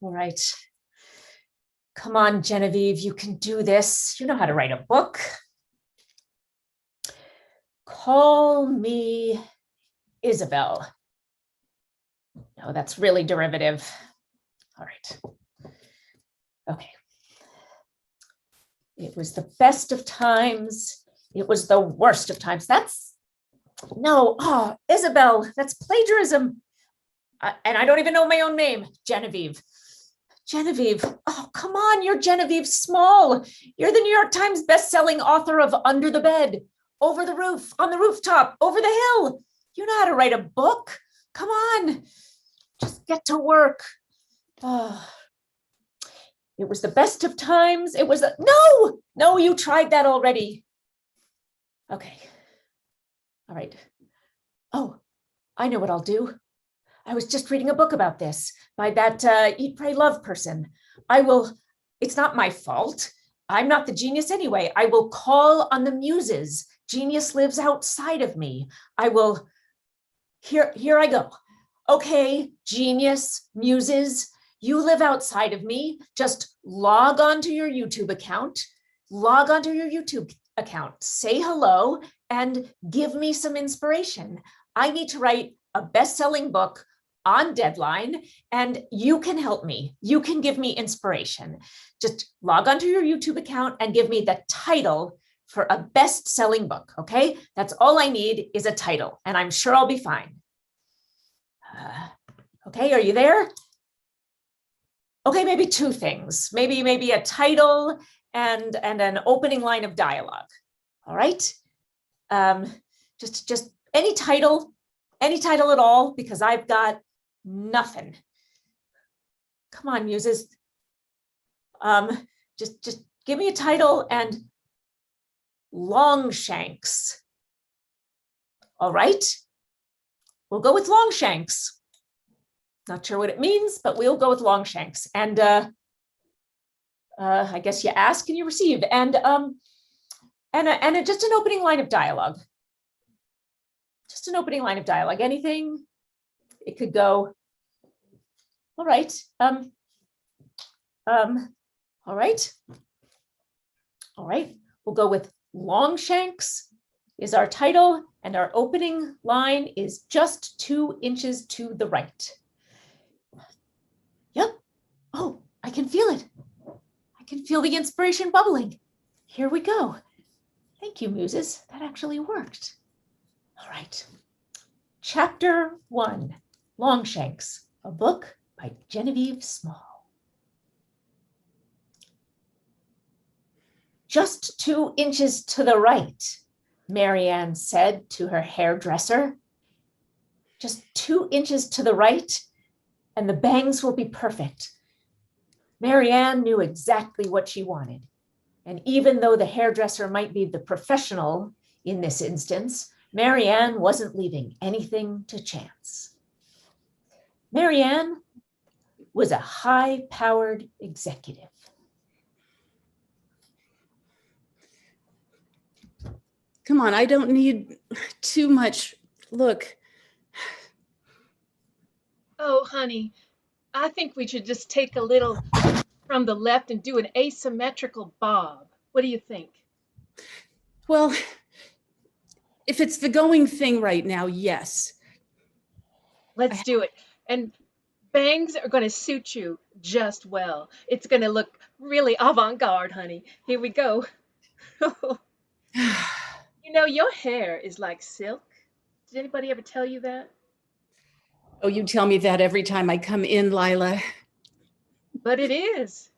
All right. Come on, Genevieve, you can do this. You know how to write a book. Call me Isabel. No, that's really derivative. All right. Okay. It was the best of times. It was the worst of times. No, oh, Isabel, that's plagiarism. And I don't even know my own name, Genevieve. Genevieve, oh, come on, you're Genevieve Small. You're the New York Times bestselling author of Under the Bed, Over the Roof, On the Rooftop, Over the Hill. You know how to write a book. Come on, just get to work. Oh. It was the best of times. It was no, you tried that already. Okay. All right. Oh, I know what I'll do. I was just reading a book about this by that Eat, Pray, Love person. It's not my fault. I'm not the genius anyway. I will call on the muses. Genius lives outside of me. Here I go. Okay, genius, muses, you live outside of me. Just log on to your YouTube account. Say hello and give me some inspiration. I need to write a best-selling book on deadline, and you can help me. You can give me inspiration. Just log onto your YouTube account and give me the title for a best-selling book, okay? That's all I need is a title, and I'm sure I'll be fine. Okay, are you there? Okay, maybe two things. Maybe a title and an opening line of dialogue. All right? Just any title at all, because I've got nothing. Come on, muses. Just give me a title and Longshanks. All right, we'll go with Longshanks. Not sure what it means, but we'll go with Longshanks. And I guess you ask and you receive. And just an opening line of dialogue. Just an opening line of dialogue. Anything. It could go. All right. All right. All right. We'll go with Longshanks is our title, and our opening line is just 2 inches to the right. Yep. Oh, I can feel it. I can feel the inspiration bubbling. Here we go. Thank you, muses. That actually worked. All right. Chapter 1, Longshanks, a book by Genevieve Small. Just 2 inches to the right, Marianne said to her hairdresser. Just 2 inches to the right, and the bangs will be perfect. Marianne knew exactly what she wanted. And even though the hairdresser might be the professional in this instance, Marianne wasn't leaving anything to chance. Marianne was a high-powered executive. Come on, I don't need too much. Look. Oh, honey, I think we should just take a little from the left and do an asymmetrical bob. What do you think? Well, if it's the going thing right now, yes. Let's do it. And bangs are going to suit you just well. It's going to look really avant-garde, honey. Here we go. You know, your hair is like silk. Did anybody ever tell you that? Oh, you tell me that every time I come in, Lila. But it is.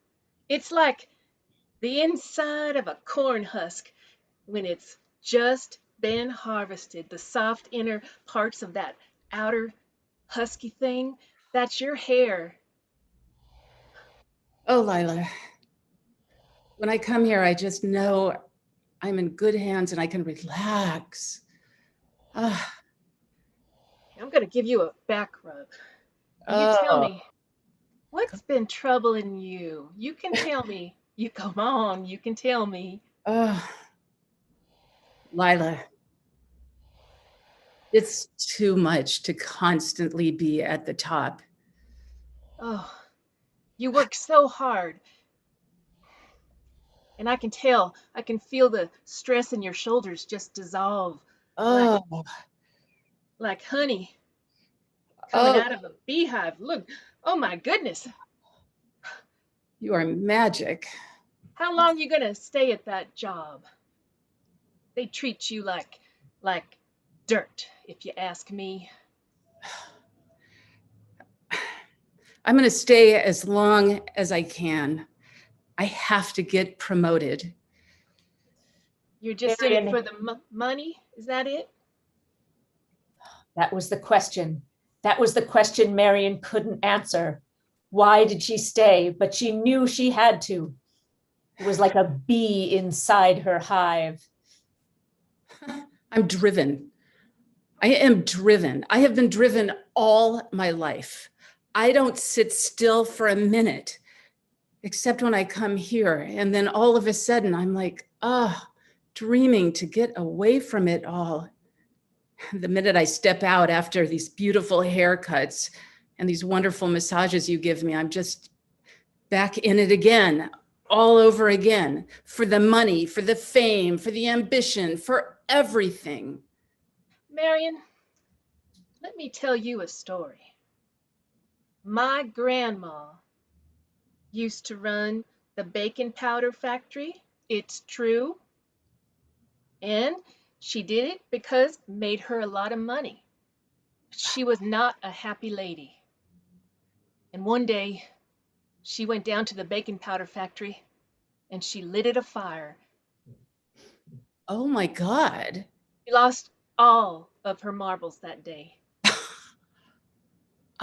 It's like the inside of a corn husk when it's just been harvested. The soft inner parts of that outer husky thing, that's your hair. Oh, Lila. When I come here, I just know I'm in good hands and I can relax. I'm going to give you a back rub. You tell me, what's been troubling you? You can tell me. You come on, you can tell me. Lila, it's too much to constantly be at the top. Oh, You work so hard. And I can feel the stress in your shoulders just dissolve like Oh, like honey coming oh, out of a beehive. Look, oh my goodness. you are magic. How long you gonna stay at that job? They treat you like dirt, if you ask me. I'm going to stay as long as I can. I have to get promoted. You're just in it Marion, for the money? Is that it? that was the question. That was the question Marion couldn't answer. Why did she stay? But she knew she had to. It was like a bee inside her hive. I'm driven. I am driven. I have been driven all my life. I don't sit still for a minute, except when I come here. And then all of a sudden, I'm like, dreaming to get away from it all. The minute I step out after these beautiful haircuts and these wonderful massages you give me, I'm just back in it again, all over again, for the money, for the fame, for the ambition, for everything. Marion, let me tell you a story. My grandma used to run the baking powder factory. It's true. And she did it because it made her a lot of money. She was not a happy lady. And one day she went down to the baking powder factory and she lit it afire. Oh my God. She lost all of her marbles that day.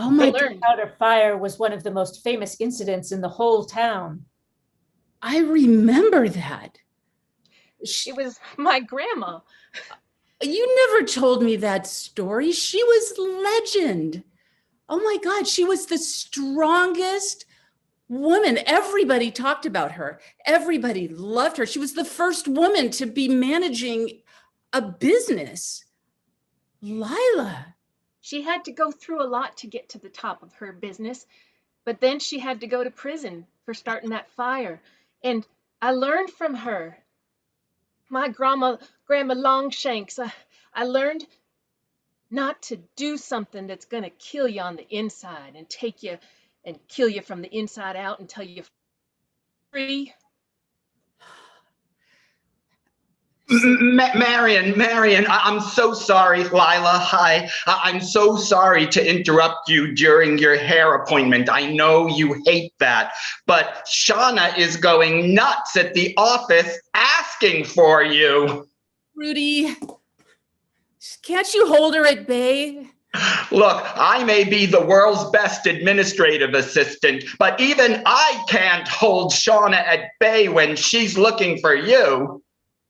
Oh I my, learned. Powder fire was one of the most famous incidents in the whole town. I remember that. It was my grandma. You never told me that story. She was legend. Oh my God, she was the strongest woman. Everybody talked about her. Everybody loved her. She was the first woman to be managing a business. Lila. She had to go through a lot to get to the top of her business, but then she had to go to prison for starting that fire. And I learned from her. My grandma Longshanks, I learned not to do something that's going to kill you on the inside and take you and kill you from the inside out until you're free. Marion, I'm so sorry, Lila. Hi, I'm so sorry to interrupt you during your hair appointment. I know you hate that, but Shauna is going nuts at the office asking for you. Rudy, can't you hold her at bay? Look, I may be the world's best administrative assistant, but even I can't hold Shauna at bay when she's looking for you.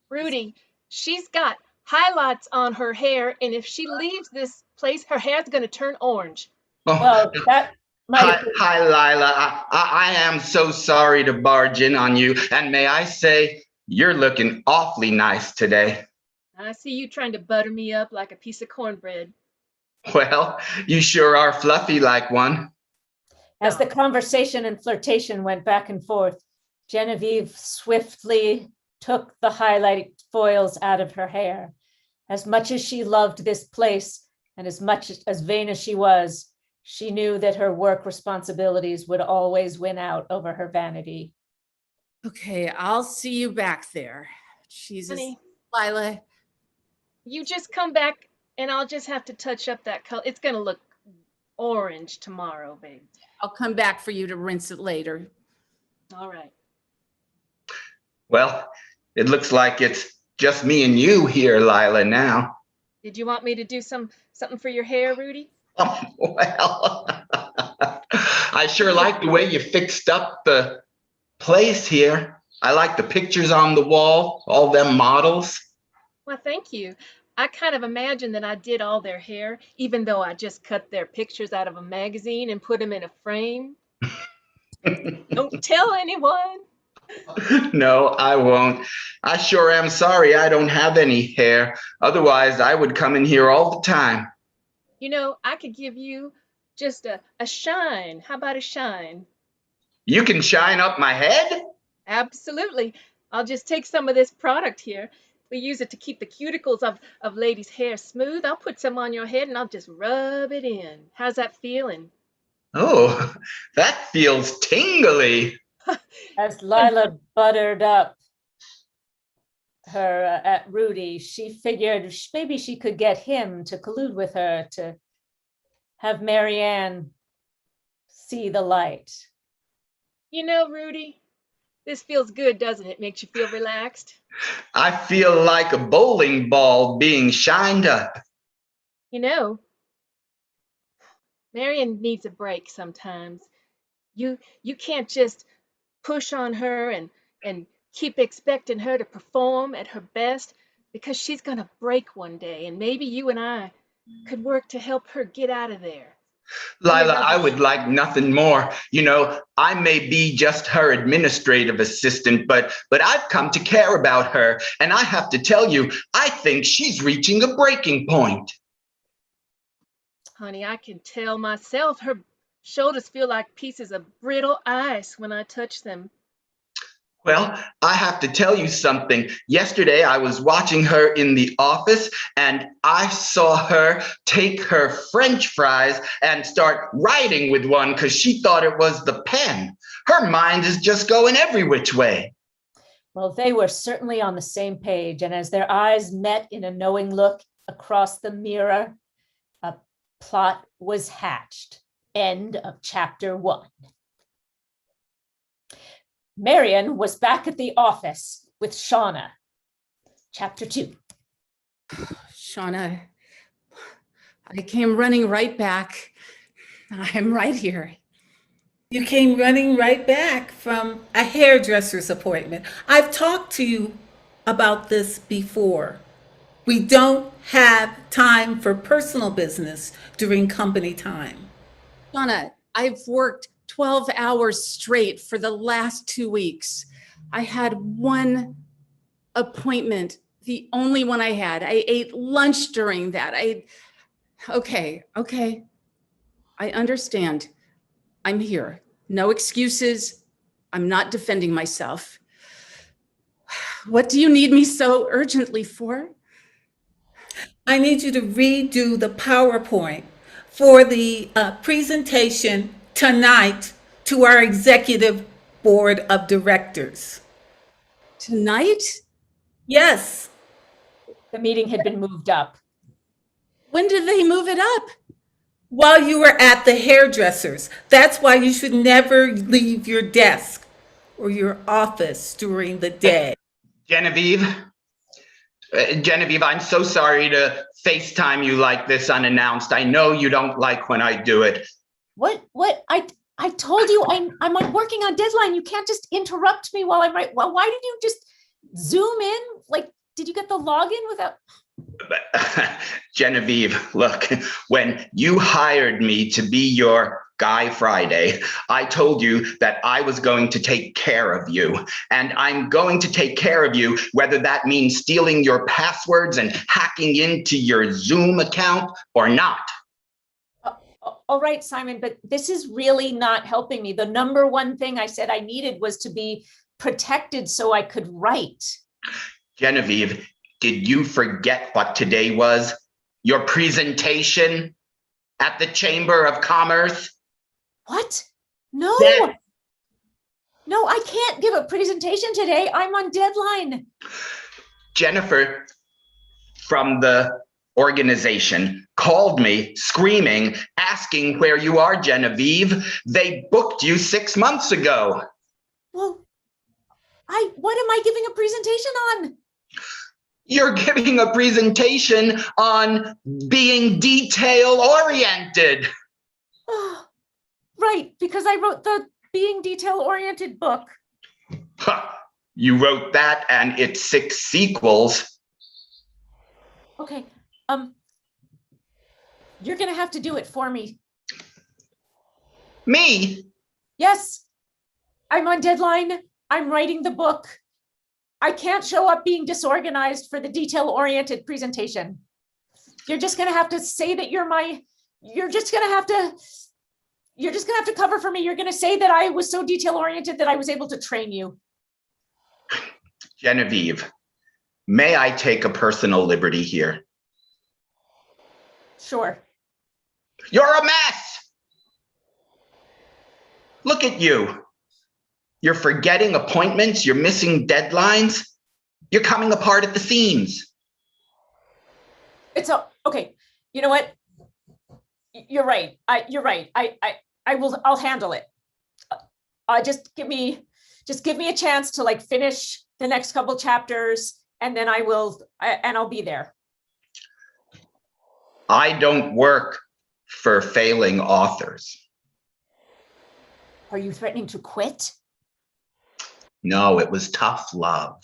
Rudy, she's got highlights on her hair, and if she leaves this place, her hair's going to turn orange. Well, that might have been. Hi, Lila. I am so sorry to barge in on you. And may I say, you're looking awfully nice today. I see you trying to butter me up like a piece of cornbread. Well, you sure are fluffy like one. As the conversation and flirtation went back and forth, Genevieve swiftly took the highlight foils out of her hair. As much as she loved this place and as much as vain as she knew that her work responsibilities would always win out over her vanity. Okay, I'll see you back there. Jesus, Honey, Lila. you just come back and I'll just have to touch up that color. It's going to look orange tomorrow, babe. I'll come back for you to rinse it later. All right. Well, it looks like it's just me and you here, Lila, now. Did you want me to do something for your hair, Rudy? Oh, well, I sure like the way you fixed up the place here. I like the pictures on the wall, all them models. Well, thank you. I kind of imagined that I did all their hair, even though I just cut their pictures out of a magazine and put them in a frame. Don't tell anyone. No, I won't. I sure am sorry I don't have any hair. Otherwise, I would come in here all the time. You know, I could give you just a shine. How about a shine? You can shine up my head? Absolutely. I'll just take some of this product here. We use it to keep the cuticles of ladies' hair smooth. I'll put some on your head and I'll just rub it in. How's that feeling? Oh, that feels tingly. As Lila buttered up her at Rudy, she figured maybe she could get him to collude with her to have Marianne see the light. You know, Rudy, this feels good, doesn't it? Makes you feel relaxed. I feel like a bowling ball being shined up. You know, Marion needs a break sometimes. You can't just push on her and keep expecting her to perform at her best because she's going to break one day and maybe you and I could work to help her get out of there. Lila, I would like nothing more. You know, I may be just her administrative assistant, but I've come to care about her. And I have to tell you, I think she's reaching a breaking point. Honey, I can tell myself her shoulders feel like pieces of brittle ice when I touch them. Well, I have to tell you something. Yesterday, I was watching her in the office and I saw her take her French fries and start writing with one because she thought it was the pen. Her mind is just going every which way. Well, they were certainly on the same page, and as their eyes met in a knowing look across the mirror, a plot was hatched. End of chapter 1. Marion was back at the office with Shauna. Chapter 2. Shauna, I came running right back. I'm right here. You came running right back from a hairdresser's appointment. I've talked to you about this before. We don't have time for personal business during company time. Shauna, I've worked 12 hours straight for the last 2 weeks. I had one appointment, the only one I had. I ate lunch during that. Okay. I understand. I'm here. No excuses. I'm not defending myself. What do you need me so urgently for? I need you to redo the PowerPoint for the presentation tonight to our executive board of directors. Tonight? Yes. The meeting had been moved up. When did they move it up? While you were at the hairdressers. That's why you should never leave your desk or your office during the day. Genevieve, I'm so sorry to FaceTime you like this unannounced. I know you don't like when I do it. What? I told you I'm working on deadline. You can't just interrupt me while I write. Well, why did you just zoom in? Like, did you get the login without? Genevieve, look, when you hired me to be your Guy Friday, I told you that I was going to take care of you, and I'm going to take care of you, whether that means stealing your passwords and hacking into your Zoom account or not. All right, Simon, but this is really not helping me. The number one thing I said I needed was to be protected so I could write. Genevieve, did you forget what today was? Your presentation at the Chamber of Commerce? What? No. Yes. No, I can't give a presentation today. I'm on deadline. Jennifer from the organization called me screaming, asking where you are, Genevieve. They booked you 6 months ago. Well, what am I giving a presentation on? You're giving a presentation on being detail-oriented. Oh, right, because I wrote the Being Detail-Oriented book. Huh. You wrote that and its 6 sequels. Okay, you're gonna have to do it for me. Me? Yes, I'm on deadline. I'm writing the book. I can't show up being disorganized for the detail-oriented presentation. You're just gonna have to say that you're just gonna have to, you're just gonna have to cover for me. You're gonna say that I was so detail oriented that I was able to train you. Genevieve, may I take a personal liberty here? Sure. You're a mess. Look at you. You're forgetting appointments. You're missing deadlines. You're coming apart at the seams. It's okay. You know what? You're right. You're right. I'll handle it. Just give me a chance to like finish the next couple chapters, and then I'll be there. I don't work for failing authors. Are you threatening to quit? No, it was tough love.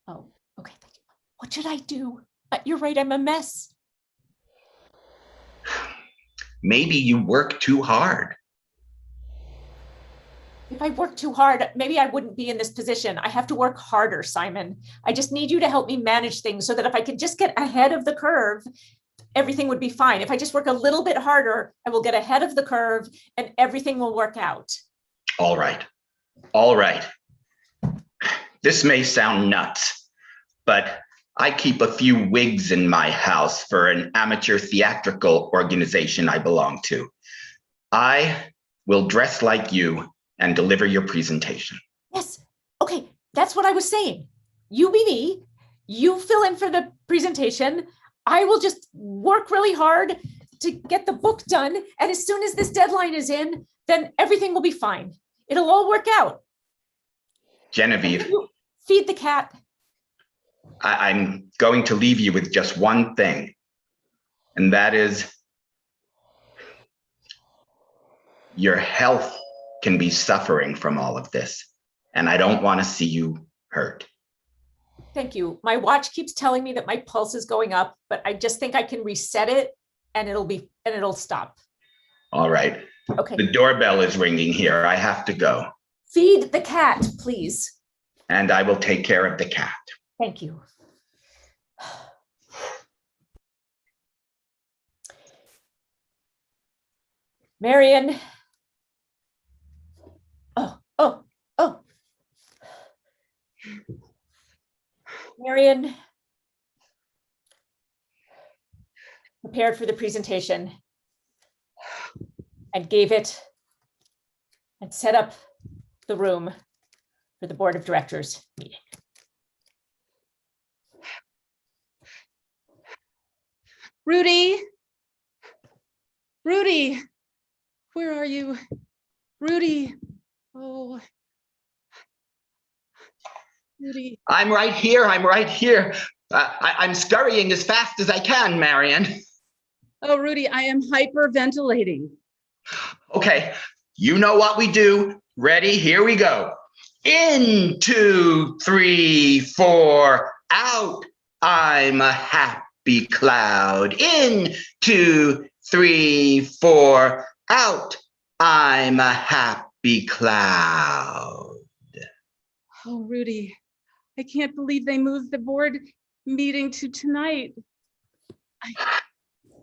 Oh, okay. Thank you. What should I do? You're right. I'm a mess. Maybe you work too hard. If I work too hard, maybe I wouldn't be in this position. I have to work harder, Simon. I just need you to help me manage things so that if I could just get ahead of the curve, everything would be fine. If I just work a little bit harder, I will get ahead of the curve and everything will work out. All right. All right. This may sound nuts, but I keep a few wigs in my house for an amateur theatrical organization I belong to. I will dress like you and deliver your presentation. Yes. Okay. That's what I was saying. You be me. You fill in for the presentation. I will just work really hard to get the book done. And as soon as this deadline is in, then everything will be fine. It'll all work out. Genevieve, Feed the cat. I'm going to leave you with just one thing, and that is your health can be suffering from all of this, and I don't want to see you hurt. Thank you. My watch keeps telling me that my pulse is going up, but I just think I can reset it and it'll stop. All right. Okay. The doorbell is ringing here. I have to go. Feed the cat, please. And I will take care of the cat. Thank you. Marion. Oh. Marion prepared for the presentation and gave it and set up the room for the board of directors meeting. Rudy, where are you? Rudy, oh, Rudy. I'm right here. I'm scurrying as fast as I can, Marion. Oh, Rudy, I am hyperventilating. Okay, you know what we do. Ready? Here we go. In, 2, 3, 4, out. I'm a happy cloud. In, 2, 3, 4, out. I'm a happy cloud. Oh, Rudy, I can't believe they moved the board meeting to tonight.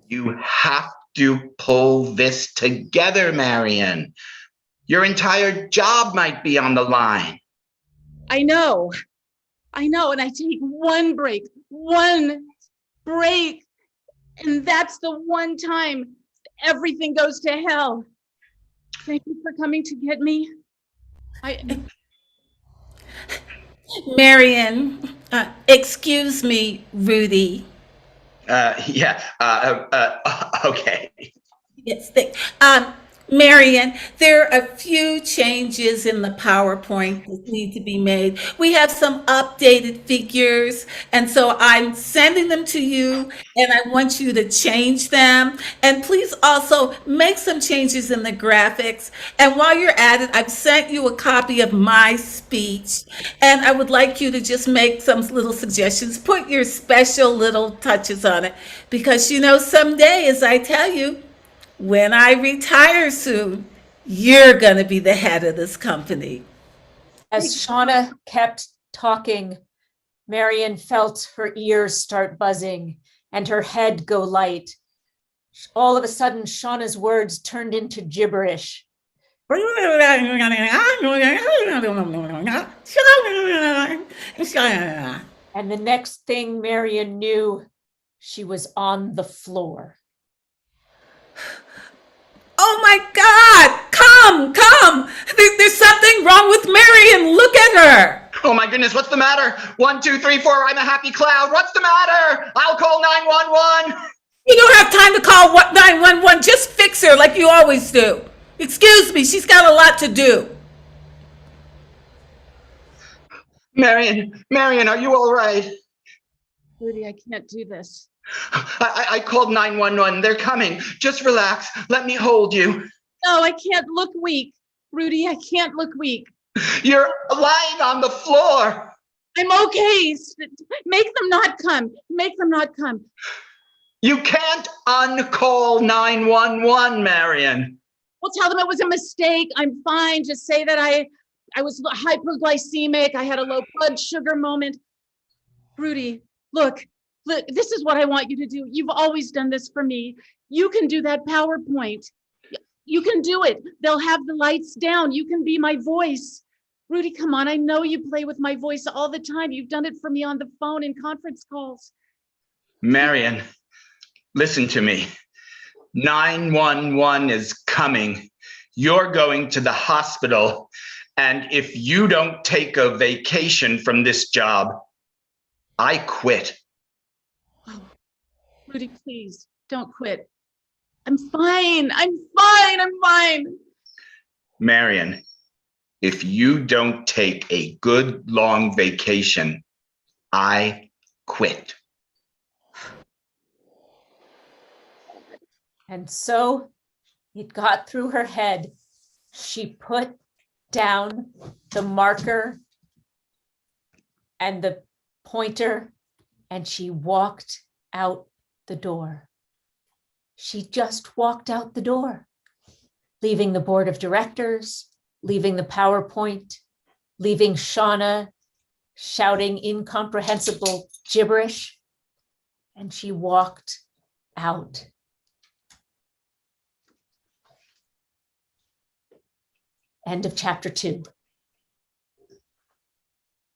You have to pull this together, Marion. Your entire job might be on the line. I know, and I take one break, and that's the one time everything goes to hell. Thank you for coming to get me. Marion, excuse me, Rudy. Okay. Yes, Marion, there are a few changes in the PowerPoint that need to be made. We have some updated figures, and so I'm sending them to you, and I want you to change them. And please also make some changes in the graphics. And while you're at it, I've sent you a copy of my speech, and I would like you to just make some little suggestions, put your special little touches on it, because someday, as I tell you, when I retire soon, you're going to be the head of this company. As Shauna kept talking, Marion felt her ears start buzzing and her head go light. All of a sudden, Shauna's words turned into gibberish. And the next thing Marion knew, she was on the floor. Oh my God! Come! There's something wrong with Marion. Look at her. Oh my goodness, what's the matter? 1, 2, 3, 4, I'm a happy cloud. What's the matter? I'll call 911. You don't have time to call 911. Just fix her like you always do. Excuse me, she's got a lot to do. Marion, are you all right? Rudy, I can't do this. I called 911. They're coming. Just relax. Let me hold you. No, I can't look weak. Rudy, I can't look weak. You're lying on the floor. I'm okay. Make them not come. Make them not come. You can't uncall 911, Marion. Well, tell them it was a mistake. I'm fine. Just say that I was hyperglycemic. I had a low blood sugar moment. Rudy, look, this is what I want you to do. You've always done this for me. You can do that PowerPoint. You can do it. They'll have the lights down. You can be my voice. Rudy, come on. I know you play with my voice all the time. You've done it for me on the phone in conference calls. Marion, listen to me. 911 is coming. You're going to the hospital. And if you don't take a vacation from this job, I quit. Oh, Rudy, please don't quit. I'm fine. I'm fine. I'm fine. Marion, if you don't take a good long vacation, I quit. And so it got through her head. She put down the marker and the pointer, and she walked out the door. She just walked out the door, leaving the board of directors, leaving the PowerPoint, leaving Shauna shouting incomprehensible gibberish, and she walked out. End of chapter 2.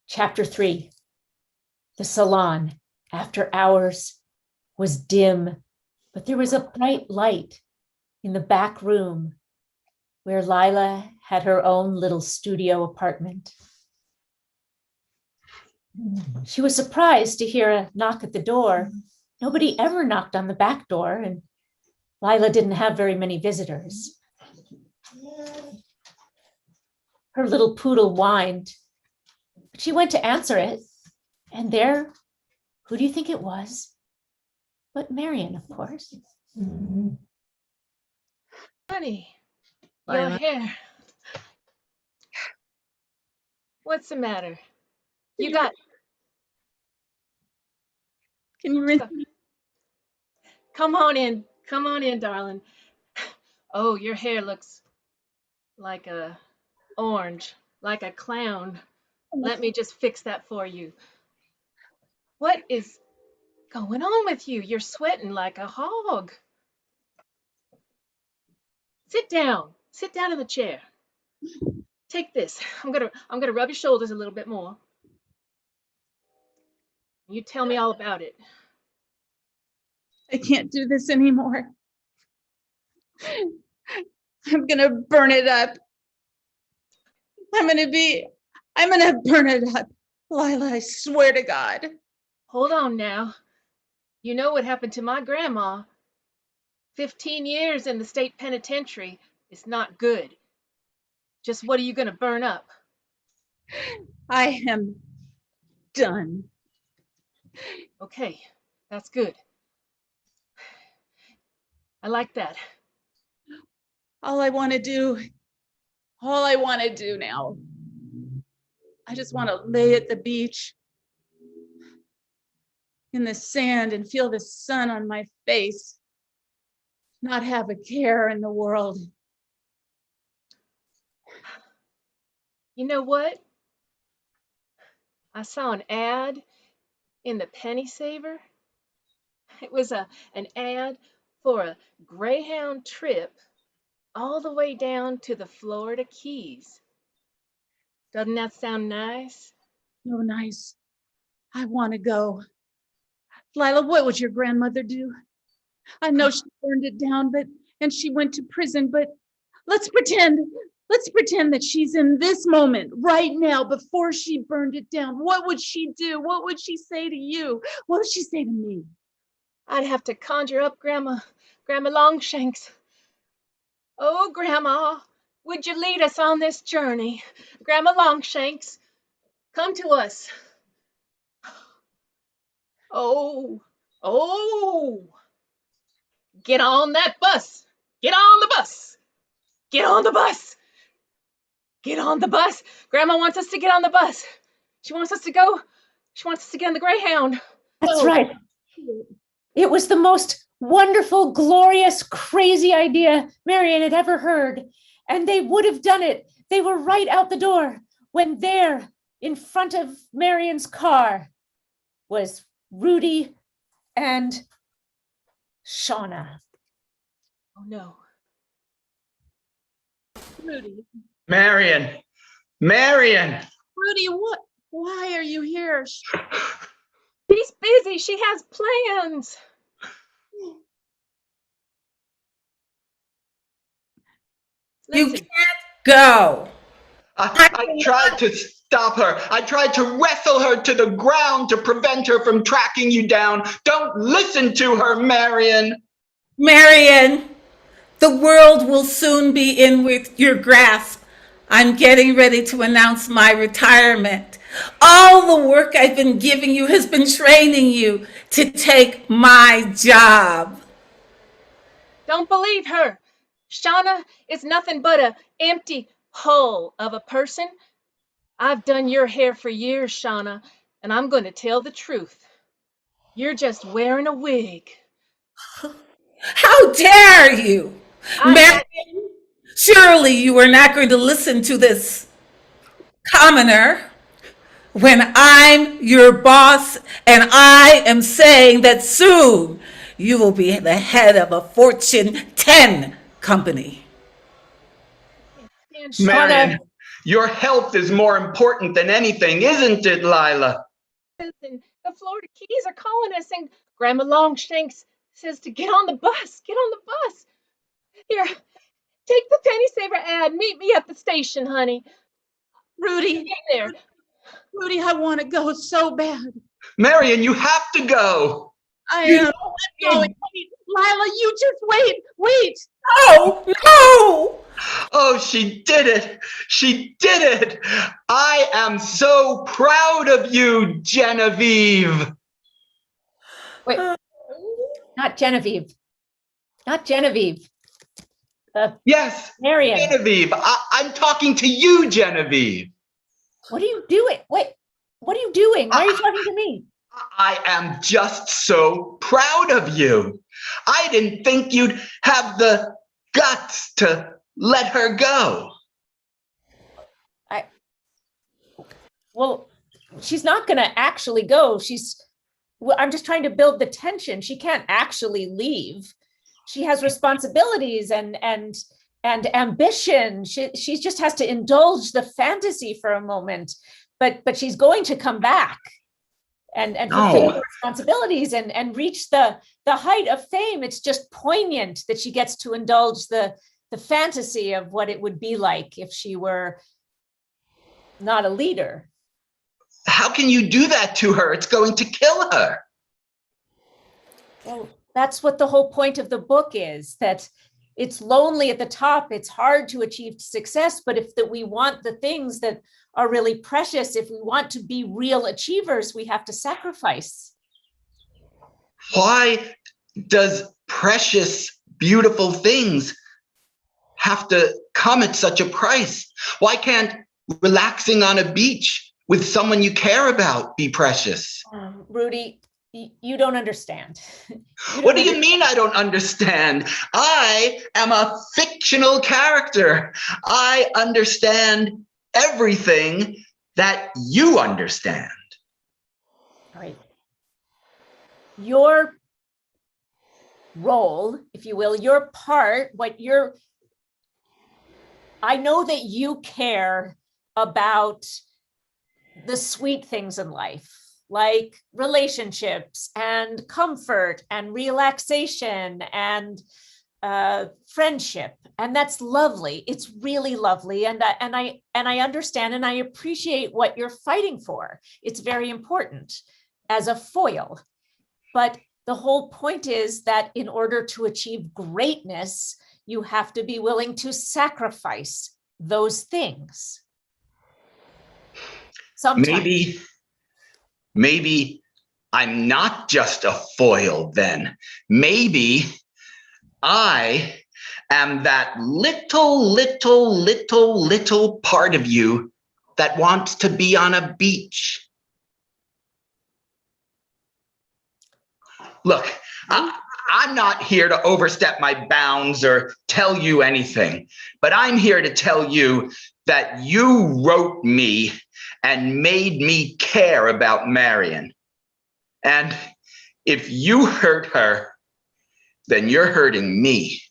Chapter 3. The salon, after hours, was dim, but there was a bright light in the back room where Lila had her own little studio apartment. She was surprised to hear a knock at the door. Nobody ever knocked on the back door, and Lila didn't have very many visitors. Her little poodle whined. She went to answer it, and there, who do you think it was? But Marion, of course. Honey, your hair. What's the matter? You got. Can you rinse me? Come on in, darling. Oh, your hair looks like a orange, like a clown. Let me just fix that for you. What is going on with you? You're sweating like a hog. Sit down in the chair. Take this. I'm gonna rub your shoulders a little bit more. You tell me all about it. I can't do this anymore. I'm gonna burn it up. I'm gonna burn it up. Lila, I swear to God. Hold on now. You know what happened to my grandma? 15 years in the state penitentiary is not good. Just what are you gonna burn up? I am done. Okay, that's good. I like that. All I want to do now, I just want to lay at the beach in the sand and feel the sun on my face, not have a care in the world. You know what? I saw an ad in the Penny Saver. It was an ad for a Greyhound trip all the way down to the Florida Keys. Doesn't that sound nice? So nice. I want to go. Lila, what would your grandmother do? I know she burned it down, and she went to prison, but let's pretend that she's in this moment right now before she burned it down. What would she do? What would she say to you? What would she say to me? I'd have to conjure up Grandma Longshanks. Oh, Grandma, would you lead us on this journey? Grandma Longshanks, come to us. Oh, oh, get on that bus. Get on the bus. Get on the bus. Get on the bus. Grandma wants us to get on the bus. She wants us to go. She wants us to get on the Greyhound. That's right. It was the most wonderful, glorious, crazy idea Marion had ever heard. And they would have done it. They were right out the door when there, in front of Marion's car, was Rudy and Shauna. Oh, no. Rudy. Marion, Marion. Rudy, what? Why are you here? She's busy. She has plans. You Listen, can't go. I tried to stop her. I tried to wrestle her to the ground to prevent her from tracking you down. Don't listen to her, Marion. Marion, the world will soon be in with your grasp. I'm getting ready to announce my retirement. All the work I've been giving you has been training you to take my job. don't believe her. Shauna is nothing but an empty hull of a person. I've done your hair for years, Shauna, and I'm going to tell the truth. You're just wearing a wig. How dare you? Marion, surely you are not going to listen to this commoner when I'm your boss and I am saying that soon you will be the head of a Fortune 10 company. And Marion, your health is more important than anything, isn't it, Lila? and the Florida Keys are calling us, and Grandma Longshanks says to get on the bus. Get on the bus. Here, take the penny saver ad. Meet me at the station, honey. Rudy, Get there. Rudy, I want to go so bad. Marion, you have to go. I am. I'm going. Wait, Lila, you just wait. No, no. Oh, she did it. She did it. I am so proud of you, Genevieve. Wait, not Genevieve. Not Genevieve. Yes, Marion. Genevieve. I'm talking to you, Genevieve. What are you doing? Wait, what are you doing? Why are you talking to me? I am just so proud of you. I didn't think you'd have the guts to let her go. Well, she's not going to actually go. I'm just trying to build the tension. She can't actually leave. She has responsibilities and ambition. She just has to indulge the fantasy for a moment, but she's going to come back and fulfill her responsibilities and reach the height of fame. It's just poignant that she gets to indulge the fantasy of what it would be like if she were not a leader. How can you do that to her? It's going to kill her. Well, that's what the whole point of the book is, that it's lonely at the top. It's hard to achieve success, but if we want the things that are really precious, if we want to be real achievers, we have to sacrifice. Why does precious, beautiful things have to come at such a price? Why can't relaxing on a beach with someone you care about be precious? Rudy, you don't understand. What do you mean I don't understand? I am a fictional character. I understand everything that you understand. All right. Your role, if you will, your part, I know that you care about the sweet things in life, like relationships and comfort and relaxation and friendship, and that's lovely. It's really lovely, and I understand and I appreciate what you're fighting for. It's very important as a foil, but the whole point is that in order to achieve greatness, you have to be willing to sacrifice those things. Sometimes. Maybe I'm not just a foil then. Maybe I am that little part of you that wants to be on a beach. Look, I'm not here to overstep my bounds or tell you anything, but I'm here to tell you that you wrote me and made me care about Marion. And if you hurt her, then you're hurting me.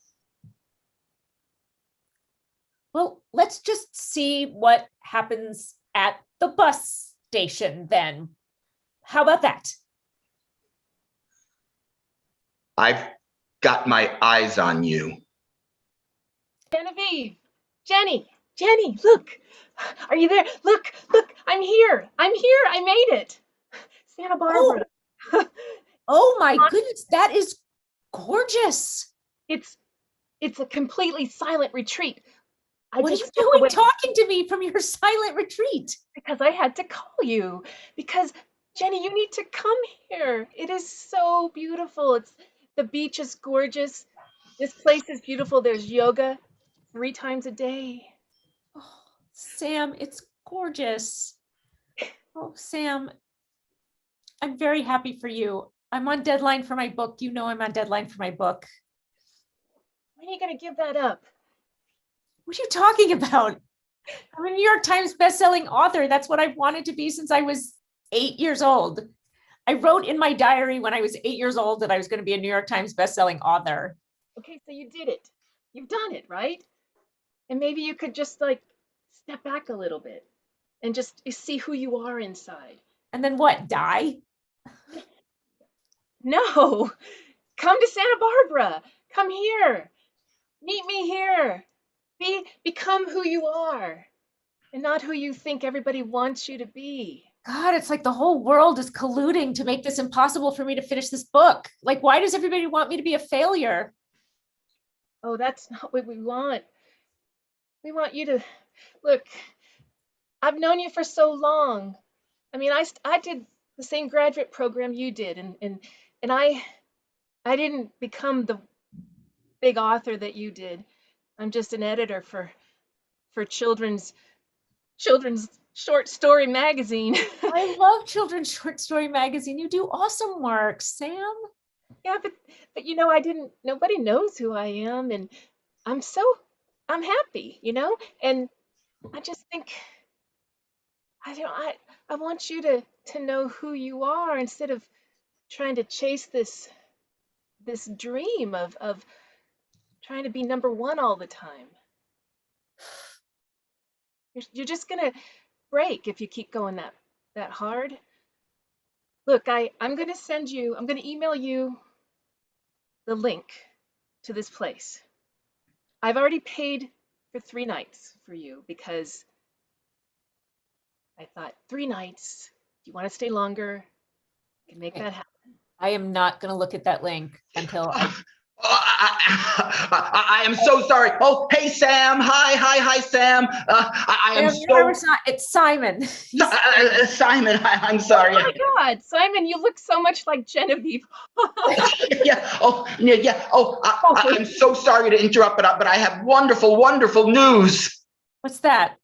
Well, let's just see what happens at the bus station then. How about that? I've got my eyes on you. Genevieve, Jenny, look. Are you there? Look, I'm here. I made it. Santa Barbara. Oh my goodness, that is gorgeous. It's a completely silent retreat. What are you doing talking to me from your silent retreat? Because I had to call you. Because, Jenny, you need to come here. It is so beautiful. The beach is gorgeous. This place is beautiful. There's yoga 3 times a day. Oh, Sam, it's gorgeous. Oh, Sam, I'm very happy for you. I'm on deadline for my book. You know I'm on deadline for my book. When are you going to give that up? What are you talking about? I'm a New York Times bestselling author. That's what I've wanted to be since I was 8 years old. I wrote in my diary when I was 8 years old that I was going to be a New York Times bestselling author. Okay, so you did it. You've done it, right? And maybe you could just step back a little bit and just see who you are inside. And then what, die? No, come to Santa Barbara. Come here. Meet me here. Become who you are and not who you think everybody wants you to be. God, it's like the whole world is colluding to make this impossible for me to finish this book. Like, why does everybody want me to be a failure? Oh, that's not what we want. We want you to, look, I've known you for so long. I mean, I did the same graduate program you did, and I didn't become the big author that you did. I'm just an editor for children's short story magazine. I love children's short story magazine. You do awesome work, Sam. Yeah, but nobody knows who I am, and I'm happy, and I just think I want you to know who you are instead of trying to chase this dream of trying to be number one all the time. You're just gonna break if you keep going that hard. Look, I'm gonna email you the link to this place. I've already paid for 3 nights for you because I thought 3 nights. Do you want to stay longer? I can make that happen. I am not going to look at that link until I am so sorry. Oh, hey, Sam. Hi, Sam. I am so. It's Simon. Simon, I'm sorry. Oh my God, Simon, you look so much like Genevieve. Yeah. Oh, yeah. Oh, I'm so sorry to interrupt, but I have wonderful news. What's that?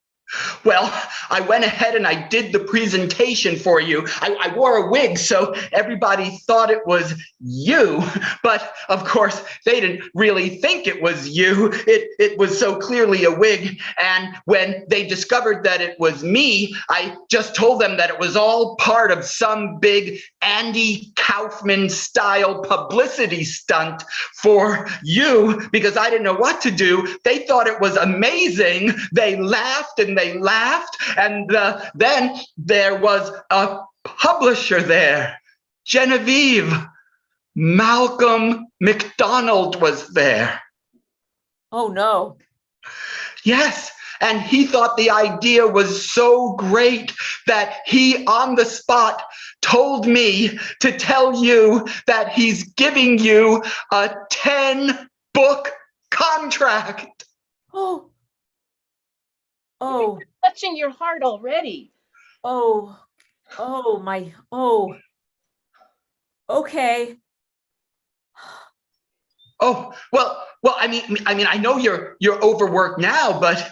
Well, I went ahead and I did the presentation for you. I wore a wig so everybody thought it was you. But of course, they didn't really think it was you. It was so clearly a wig. And when they discovered that it was me, I just told them that it was all part of some big Andy Kaufman style publicity stunt for you because I didn't know what to do. They thought it was amazing. They laughed and they laughed. And then there was a publisher there, Genevieve. Malcolm McDonald was there. Oh no. Yes. And he thought the idea was so great that he, on the spot, told me to tell you that he's giving you a 10-book contract. Oh. Oh. Touching your heart already. Oh. Oh my. Oh. Okay. Oh, well, I mean, I know you're overworked now, but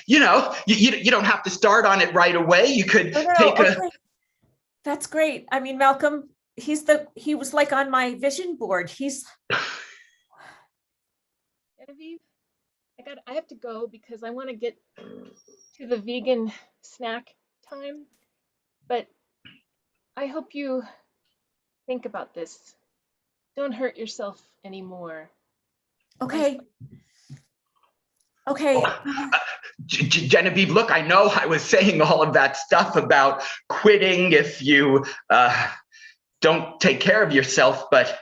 you know, you don't have to start on it right away. You could No, no, no, take a. okay. That's great. I mean, Malcolm, he was like on my vision board. Genevieve, I have to go because I want to get to the vegan snack time. But I hope you think about this. Don't hurt yourself anymore. Okay. Okay. Genevieve, look, I know I was saying all of that stuff about quitting if you don't take care of yourself, but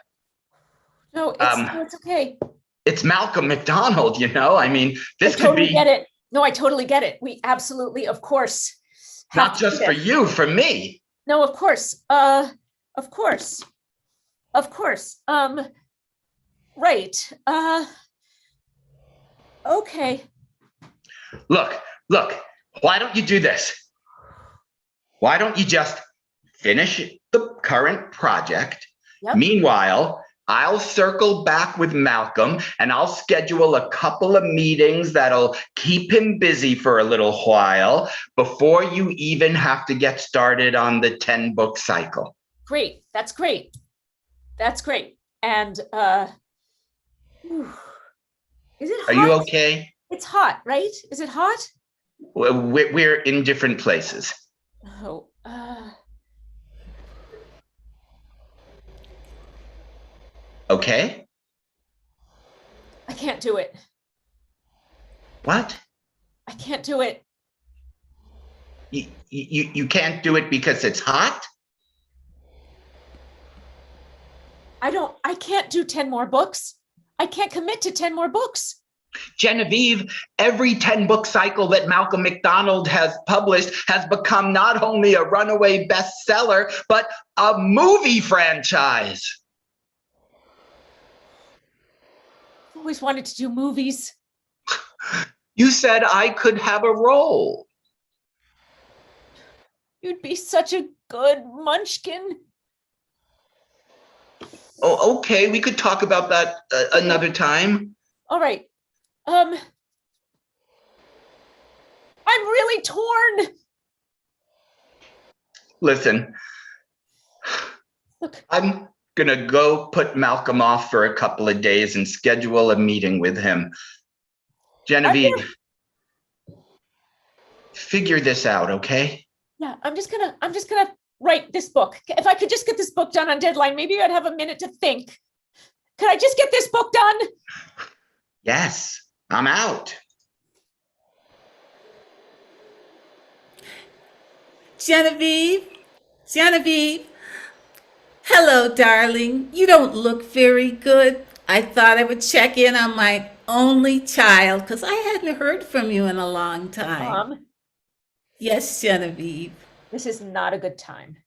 No, it's okay. it's Malcolm McDonald, you know? I mean, this I could totally be get it. No, I totally get it. We absolutely, of course, have not to do just for this. you, for me. No, of course. Of course. Of course. Right. Okay. Look, why don't you do this? Why don't you just finish the current project? Yep. Meanwhile, I'll circle back with Malcolm and I'll schedule a couple of meetings that'll keep him busy for a little while before you even have to get started on the 10-book cycle. Great. That's great. That's great. And whew. Is it hot? Are you okay? It's hot, right? Is it hot? We're in different places. Oh, Okay? I can't do it. What? I can't do it. You can't do it because it's hot? I can't do 10 more books. I can't commit to 10 more books. Genevieve, every 10-book cycle that Malcolm McDonald has published has become not only a runaway bestseller, but a movie franchise. I've always wanted to do movies. You said I could have a role. You'd be such a good munchkin. Oh, okay, we could talk about that another time. All right. I'm really torn. Listen, Look, I'm gonna go put Malcolm off for a couple of days and schedule a meeting with him. Genevieve, figure this out, okay? yeah, I'm just gonna write this book. If I could just get this book done on deadline, maybe I'd have a minute to think. Could I just get this book done? Yes, I'm out. Genevieve, hello, darling. You don't look very good. I thought I would check in on my only child because I hadn't heard from you in a long time. Mom, Yes, Genevieve. this is not a good time.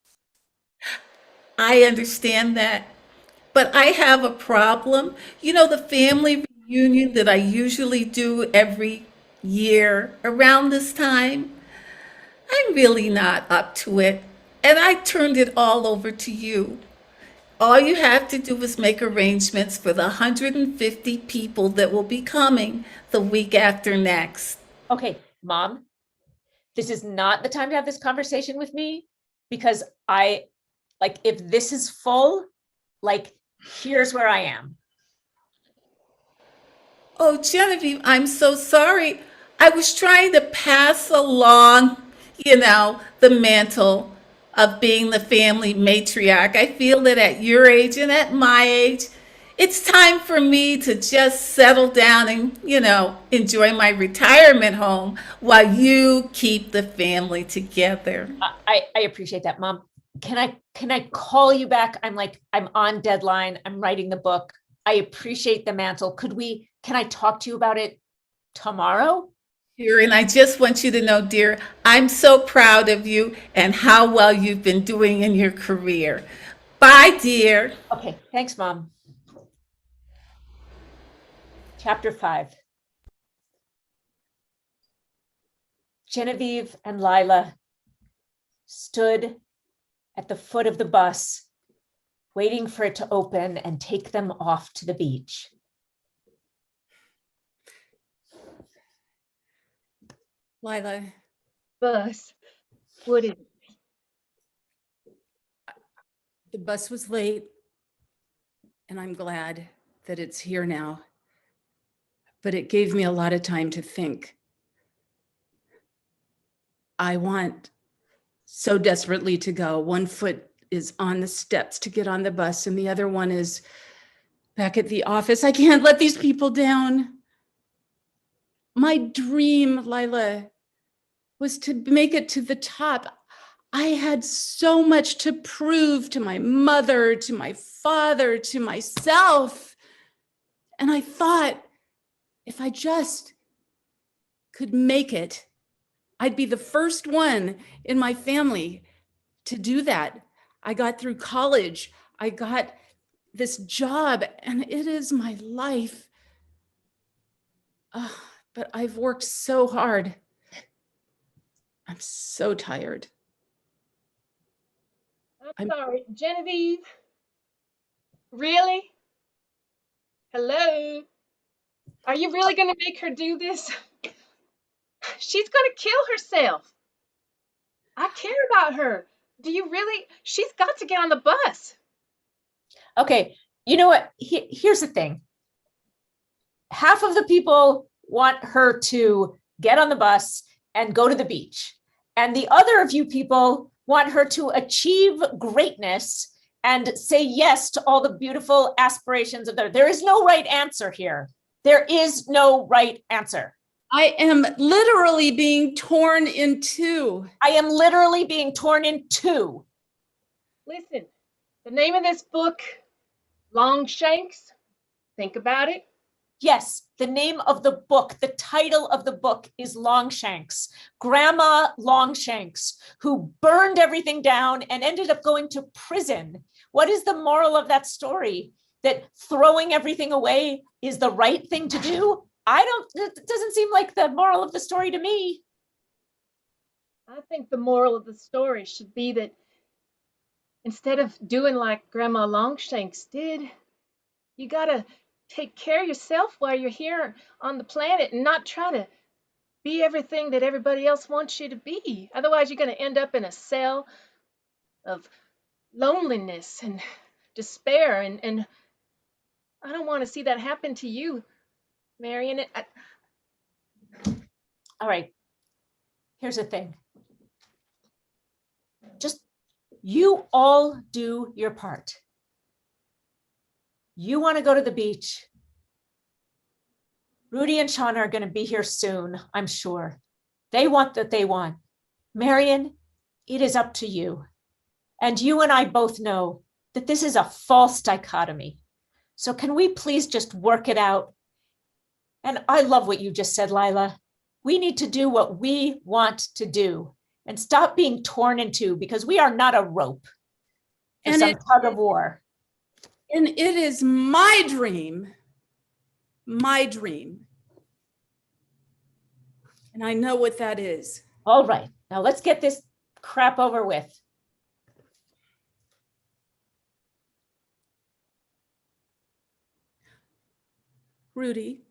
I understand that, but I have a problem. You know, the family reunion that I usually do every year around this time? I'm really not up to it, and I turned it all over to you. All you have to do is make arrangements for the 150 people that will be coming the week after next. Okay, Mom, this is not the time to have this conversation with me, because if this is full, like, here's where I am. Oh, Genevieve, I'm so sorry. I was trying to pass along, the mantle of being the family matriarch. I feel that at your age and at my age, it's time for me to just settle down and, enjoy my retirement home while you keep the family together. I appreciate that, Mom. Can I call you back? I'm on deadline. I'm writing the book. I appreciate the mantle. Can I talk to you about it tomorrow? Dear, and I just want you to know, dear, I'm so proud of you and how well you've been doing in your career. Bye, dear. Okay, thanks, Mom. Chapter 5. Genevieve and Lila stood at the foot of the bus, waiting for it to open and take them off to the beach. Lila, Bus. What is it? the bus was late, and I'm glad that it's here now. But it gave me a lot of time to think. I want so desperately to go. One foot is on the steps to get on the bus, and the other one is back at the office. I can't let these people down. My dream, Lila, was to make it to the top. I had so much to prove to my mother, to my father, to myself. And I thought, if I just could make it, I'd be the first one in my family to do that. I got through college. I got this job, and it is my life. But I've worked so hard. I'm so tired. I'm sorry, Genevieve. Really? Hello? Are you really going to make her do this? She's going to kill herself. I care about her. Do you really? She's got to get on the bus. Okay, you know what? Here's the thing. Half of the people want her to get on the bus and go to the beach. And the other of you people want her to achieve greatness and say yes to all the beautiful aspirations of there is no right answer here. There is no right answer. I am literally being torn in two. I am literally being torn in two. Listen, the name of this book, Longshanks. Think about it. Yes, the name of the book, the title of the book is Longshanks. Grandma Longshanks, who burned everything down and ended up going to prison. What is the moral of that story? That throwing everything away is the right thing to do? It doesn't seem like the moral of the story to me. I think the moral of the story should be that instead of doing like Grandma Longshanks did, you gotta take care of yourself while you're here on the planet and not try to be everything that everybody else wants you to be. Otherwise, you're going to end up in a cell of loneliness and despair. And I don't want to see that happen to you, Marion. All right, here's the thing. Just you all do your part. You want to go to the beach. Rudy and Shauna are going to be here soon, I'm sure. They want what they want. Marion, it is up to you. And you and I both know that this is a false dichotomy. So can we please just work it out? And I love what you just said, Lila. We need to do what we want to do and stop being torn in two, because we are not a rope for some tug of war. And it is my dream. And I know what that is. All right, now let's get this crap over with. Rudy.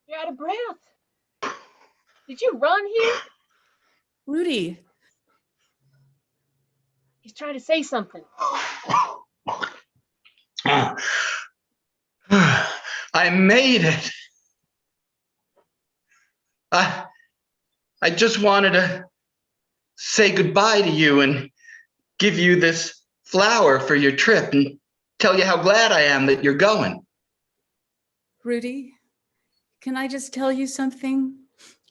You're out of breath. Did you run here? Rudy, He's trying to say something. I made it. I just wanted to say goodbye to you and give you this flower for your trip and tell you how glad I am that you're going. Rudy, can I just tell you something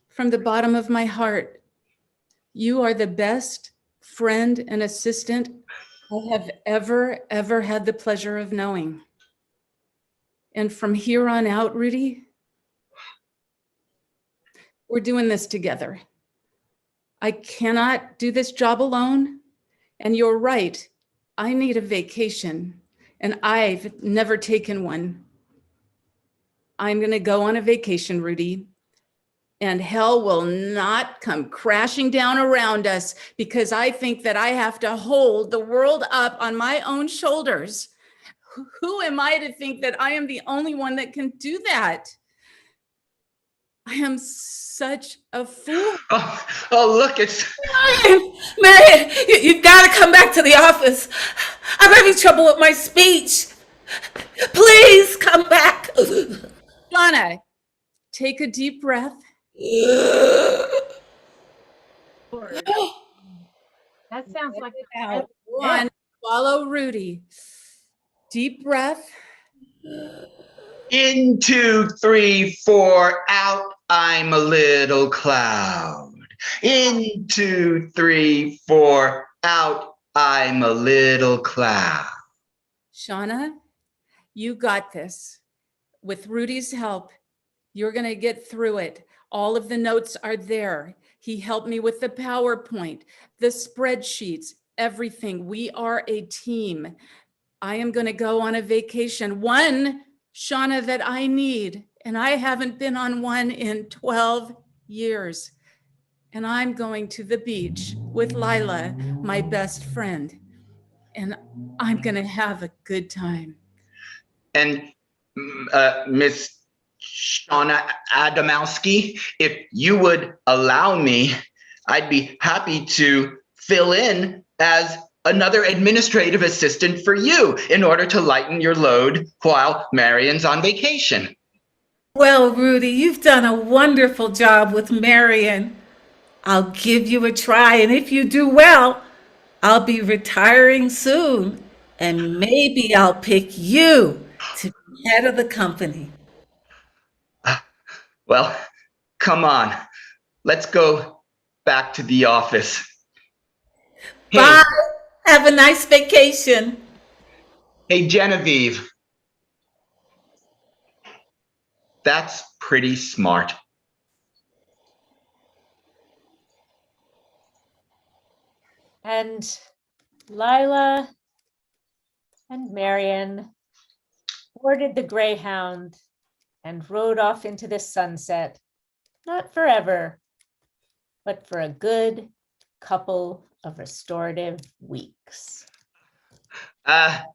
from the bottom of my heart? You are the best friend and assistant I have ever had the pleasure of knowing. And from here on out, Rudy, we're doing this together. I cannot do this job alone. And you're right, I need a vacation, and I've never taken one. I'm gonna go on a vacation, Rudy, and hell will not come crashing down around us because I think that I have to hold the world up on my own shoulders. Who am I to think that I am the only one that can do that? I am such a fool. Oh, look, it's... Marion, you've got to come back to the office. I'm having trouble with my speech. Please come back. Donna, take a deep breath. Lord, that sounds like the Out. best death. One, swallow Rudy. Deep breath. In 2, 3, 4, out, I'm a little cloud. In 2, 3, 4, out, I'm a little cloud. Shauna, you got this. With Rudy's help, you're going to get through it. All of the notes are there. He helped me with the PowerPoint, the spreadsheets, everything. We are a team. I am going to go on a vacation, one, Shauna, that I need, and I haven't been on one in 12 years. And I'm going to the beach with Lila, my best friend, and I'm going to have a good time. And Miss Shauna Adamowski, if you would allow me, I'd be happy to fill in as another administrative assistant for you in order to lighten your load while Marion's on vacation. Well, Rudy, you've done a wonderful job with Marion. I'll give you a try, and if you do well, I'll be retiring soon, and maybe I'll pick you to be head of the company. Well, come on, let's go back to the office. Hey, Bye. Have a nice vacation. hey, Genevieve. That's pretty smart. And Lila and Marion boarded the Greyhound and rode off into the sunset, not forever, but for a good couple of restorative weeks.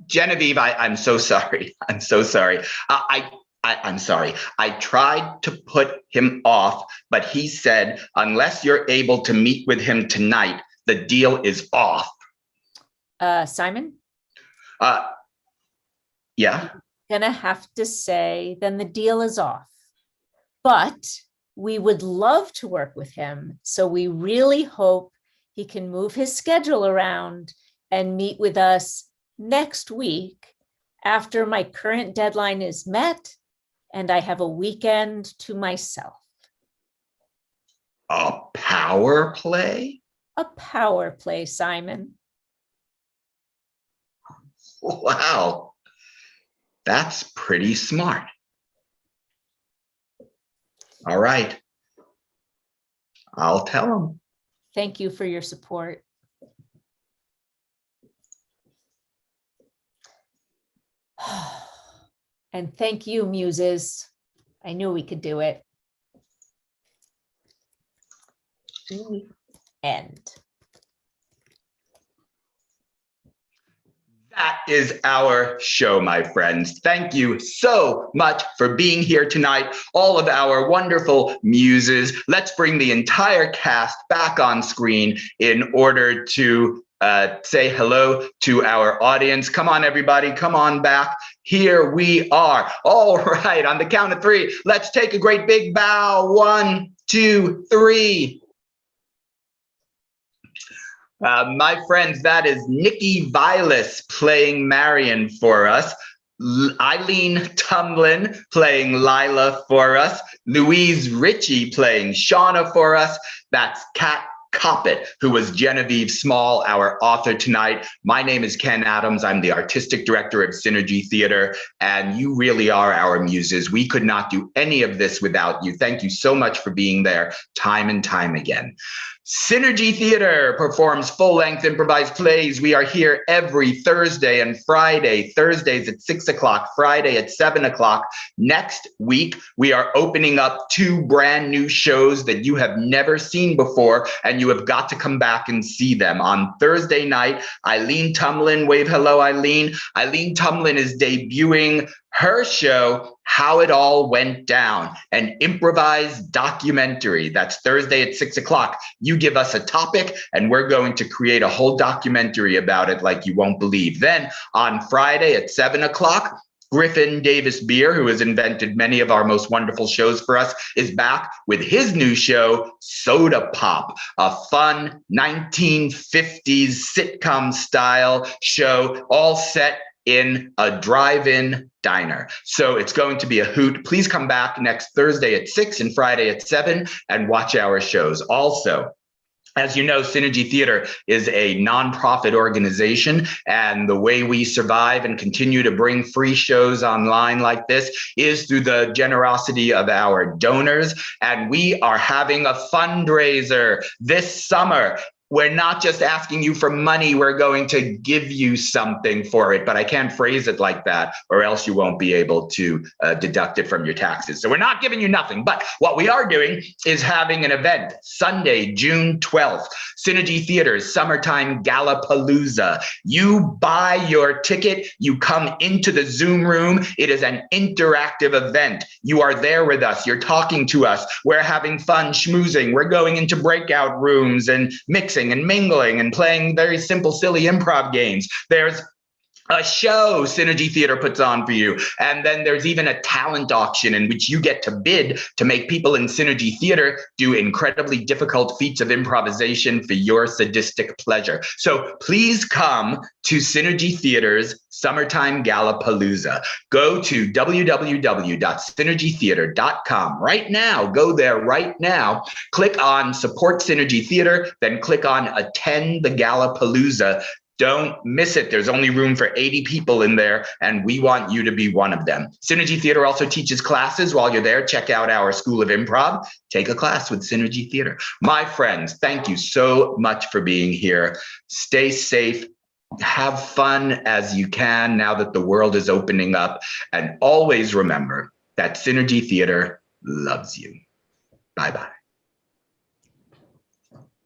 Genevieve, I'm so sorry. I'm so sorry. I'm sorry. I tried to put him off, but he said, unless you're able to meet with him tonight, the deal is off. Simon, Yeah. gonna have to say, then the deal is off. But we would love to work with him. So we really hope he can move his schedule around and meet with us next week after my current deadline is met and I have a weekend to myself. A power play? A power play, Simon. Wow. That's pretty smart. All right. I'll tell him. Thank you for your support. And thank you, muses. I knew we could do it. The end. That is our show, my friends. Thank you so much for being here tonight. All of our wonderful muses. Let's bring the entire cast back on screen in order to say hello to our audience. Come on, everybody. Come on back. Here we are. All right. On the count of three, let's take a great big bow. 1, 2, 3. My friends, that is Nikki Vilas playing Marion for us, Eileen Tumlin playing Lila for us, Louise Ritchie playing Shauna for us. That's Kat Coppett, who was Genevieve Small, our author tonight. My name is Ken Adams. I'm the artistic director of Synergy Theater, and you really are our muses. We could not do any of this without you. Thank you so much for being there time and time again. Synergy Theater performs full-length improvised plays. We are here every Thursday and Friday. Thursdays at 6 o'clock, Friday at 7 o'clock. Next week, we are opening up 2 brand new shows that you have never seen before, and you have got to come back and see them. On Thursday night, Eileen Tumlin, wave hello, Eileen. Eileen Tumlin is debuting her show, How It All Went Down, an improvised documentary. That's Thursday at 6 o'clock. You give us a topic and we're going to create a whole documentary about it like you won't believe. Then on Friday at 7 o'clock, Griffin Davis Beer, who has invented many of our most wonderful shows for us, is back with his new show, Soda Pop, a fun 1950s sitcom style show, all set in a drive-in diner. So it's going to be a hoot. Please come back next Thursday at 6 and Friday at 7 and watch our shows. Also, as you know, Synergy Theater is a nonprofit organization, and the way we survive and continue to bring free shows online like this is through the generosity of our donors. And we are having a fundraiser this summer. We're not just asking you for money, we're going to give you something for it, but I can't phrase it like that or else you won't be able to deduct it from your taxes. So we're not giving you nothing, but what we are doing is having an event Sunday, June 12th, Synergy Theater's Summertime Gallapalooza. You buy your ticket, you come into the Zoom room. It is an interactive event. You are there with us, you're talking to us, we're having fun schmoozing, we're going into breakout rooms and mixing and mingling and playing very simple, silly improv games. There's a show Synergy Theater puts on for you. And then there's even a talent auction in which you get to bid to make people in Synergy Theater do incredibly difficult feats of improvisation for your sadistic pleasure. So please come to Synergy Theater's Summertime Gallapalooza. Go to www.synergytheater.com right now. Go there right now. Click on Support Synergy Theater, then click on Attend the Gallapalooza. Don't miss it. There's only room for 80 people in there, and we want you to be one of them. Synergy Theater also teaches classes. While you're there, check out our School of Improv. Take a class with Synergy Theater. My friends, thank you so much for being here. Stay safe. Have fun as you can now that the world is opening up. And always remember that Synergy Theater loves you. Bye-bye.